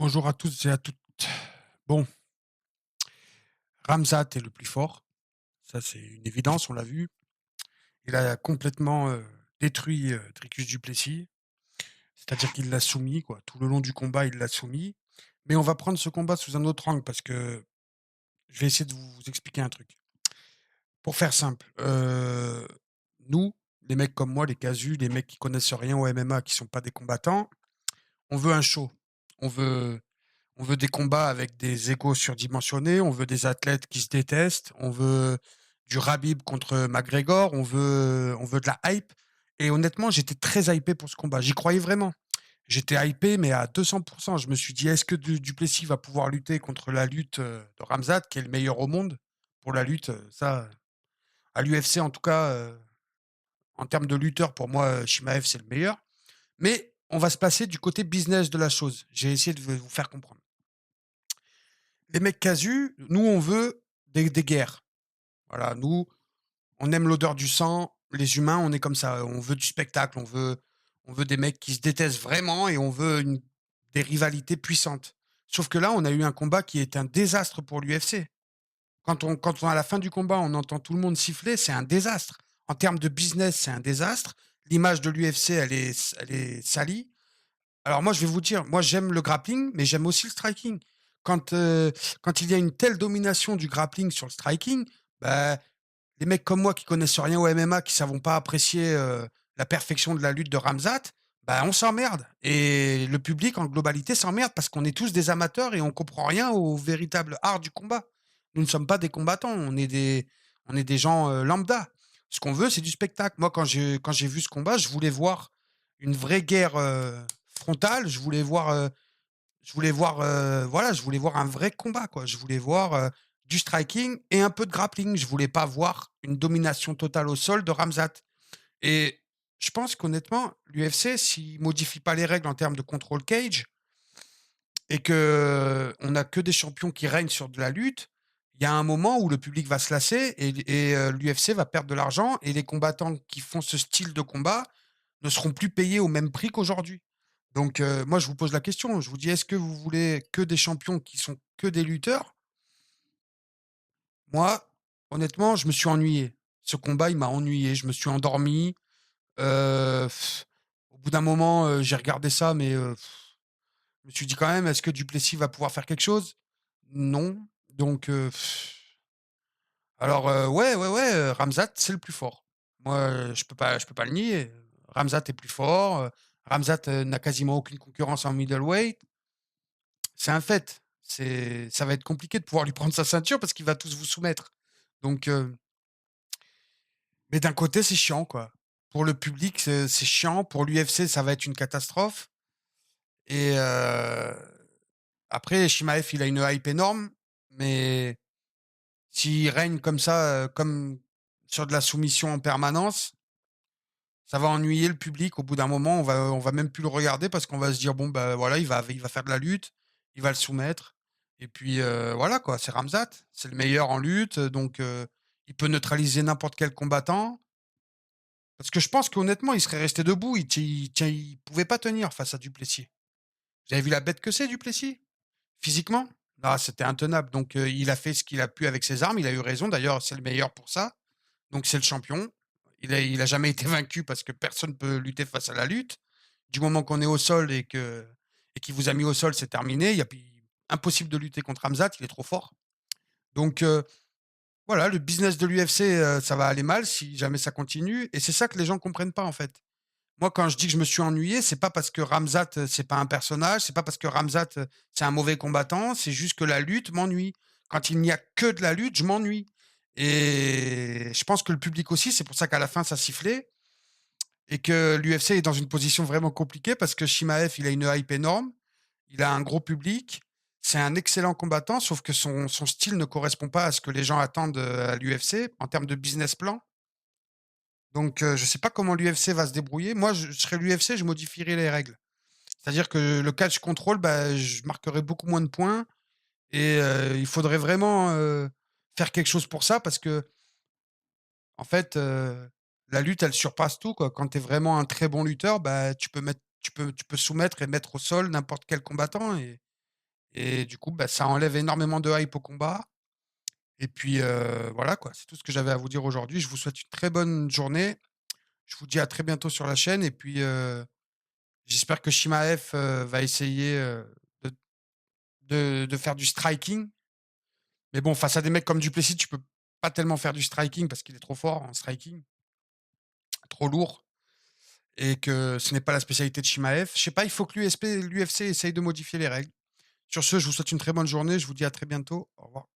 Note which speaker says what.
Speaker 1: Bonjour à tous et à toutes. Bon, Ramzat est le plus fort, ça c'est une évidence, on l'a vu. Il a complètement, détruit, Dricus du Plessis, c'est-à-dire qu'il l'a soumis quoi. Tout le long du combat, il l'a soumis. Mais on va prendre ce combat sous un autre angle parce que je vais essayer de vous expliquer un truc. Pour faire simple, nous, les mecs comme moi, les casus, les mecs qui connaissent rien au MMA, qui sont pas des combattants, on veut un show. On veut On veut des combats avec des égos surdimensionnés, on veut des athlètes qui se détestent, on veut du Khabib contre McGregor, on veut de la hype et honnêtement, j'étais très hypé pour ce combat. J'y croyais vraiment. J'étais hypé, mais à 200. Je me suis dit: «Est-ce que Duplessis va pouvoir lutter contre la lutte, de Khamzat qui est le meilleur au monde?» Pour la lutte, ça, à l'UFC en tout cas, en termes de lutteur pour moi, Chimaev c'est le meilleur. Mais on va se passer du côté business de la chose. J'ai essayé de vous faire comprendre. Les mecs casus, nous, on veut des guerres. Voilà, nous, on aime l'odeur du sang. Les humains, on est comme ça. On veut du spectacle. On veut des mecs qui se détestent vraiment et on veut des rivalités puissantes. Sauf que là, on a eu un combat qui est un désastre pour l'UFC. Quand à la fin du combat, on entend tout le monde siffler, c'est un désastre. En termes de business, c'est un désastre. L'image de l'UFC, elle est salie. Alors moi, je vais vous dire, moi j'aime le grappling, mais j'aime aussi le striking. Quand, heu, quand il y a une telle domination du grappling sur le striking, bah, les mecs comme moi qui connaissent rien au MMA, qui savons pas apprécier, la perfection de la lutte de Ramzat, bah, on s'emmerde et le public en globalité s'emmerde parce qu'on est tous des amateurs et on comprend rien au véritable art du combat. Nous ne sommes pas des combattants, on est des gens, lambda. Ce qu'on veut, c'est du spectacle. Moi, quand j'ai vu ce combat, je voulais voir une vraie guerre, frontale. Voilà, je voulais voir un vrai combat, quoi. Je voulais voir, du striking et un peu de grappling. Je voulais pas voir une domination totale au sol de Ramzat et je pense qu'honnêtement, l'UFC, s'il modifie pas les règles en termes de control cage et qu'on a que des champions qui règnent sur de la lutte, il y a un moment où le public va se lasser et l'UFC va perdre de l'argent et les combattants qui font ce style de combat ne seront plus payés au même prix qu'aujourd'hui. Donc, moi, je vous pose la question. Je vous dis: «Est-ce que vous voulez que des champions qui sont que des lutteurs?» Moi, honnêtement, je me suis ennuyé. Ce combat, il m'a ennuyé. Je me suis endormi. Heu, au bout d'un moment, j'ai regardé ça, mais, je me suis dit quand même: «Est-ce que Duplessis va pouvoir faire quelque chose?» Non. Donc, alors, ouais, ouais, ouais, Ramzat, c'est le plus fort. Moi, je peux pas le nier. Ramzat est plus fort, Ramzat, n'a quasiment aucune concurrence en middleweight. C'est un fait. Ça va être compliqué de pouvoir lui prendre sa ceinture parce qu'il va tous vous soumettre. Donc, mais d'un côté, c'est chiant, quoi. Pour le public, c'est chiant. Pour l'UFC, ça va être une catastrophe et après Chimaev, il a une hype énorme, mais s'il règne comme ça, comme sur de la soumission en permanence, ça va ennuyer le public. Au bout d'un moment, on va même plus le regarder parce qu'on va se dire: «Bon, bah, voilà, il va faire de la lutte, il va le soumettre et puis, voilà quoi, c'est Ramzat, c'est le meilleur en lutte, donc il peut neutraliser n'importe quel combattant». Parce que je pense qu'honnêtement, il serait resté debout, il pouvait pas tenir face à Duplessis. Vous avez vu la bête que c'est Duplessis? Physiquement? Ah, c'était intenable, donc il a fait ce qu'il a pu avec ses armes, il a eu raison d'ailleurs, c'est le meilleur pour ça, donc c'est le champion. Il a jamais été vaincu parce que personne peut lutter face à la lutte. Du moment qu'on est au sol et qu'il vous a mis au sol, c'est terminé. Il y a puis impossible de lutter contre Hamzat, il est trop fort. Donc voilà, le business de l'UFC, ça va aller mal si jamais ça continue et c'est ça que les gens comprennent pas, en fait. Moi, quand je dis que je me suis ennuyé, c'est pas parce que Ramzat, c'est pas un personnage, c'est pas parce que Ramzat, c'est un mauvais combattant, c'est juste que la lutte m'ennuie. Quand il n'y a que de la lutte, je m'ennuie et je pense que le public aussi, c'est pour ça qu'à la fin ça sifflait et que l'UFC est dans une position vraiment compliquée parce que Chimaev, il a une hype énorme, il a un gros public, c'est un excellent combattant, sauf que son style ne correspond pas à ce que les gens attendent, à l'UFC en termes de business plan. Donc, je sais pas comment l'UFC va se débrouiller. Moi, je serais l'UFC, je modifierais les règles. C'est-à-dire que le catch control, bah, je marquerais beaucoup moins de points et il faudrait vraiment, faire quelque chose pour ça parce que en fait, la lutte, elle surpasse tout, quoi. Quand tu es vraiment un très bon lutteur, bah, tu peux soumettre et mettre au sol n'importe quel combattant et et du coup, bah, ça enlève énormément de hype au combat et puis, voilà quoi, c'est tout ce que j'avais à vous dire aujourd'hui. Je vous souhaite une très bonne journée. Je vous dis à très bientôt sur la chaîne et puis, j'espère que Shimaev, va essayer, de faire du striking. Mais bon, face à des mecs comme Duplessis, tu peux pas tellement faire du striking parce qu'il est trop fort en striking, trop lourd et que ce n'est pas la spécialité de Shimaev. Je sais pas, il faut que l'UFC essaye de modifier les règles. Sur ce, je vous souhaite une très bonne journée. Je vous dis à très bientôt. Au revoir.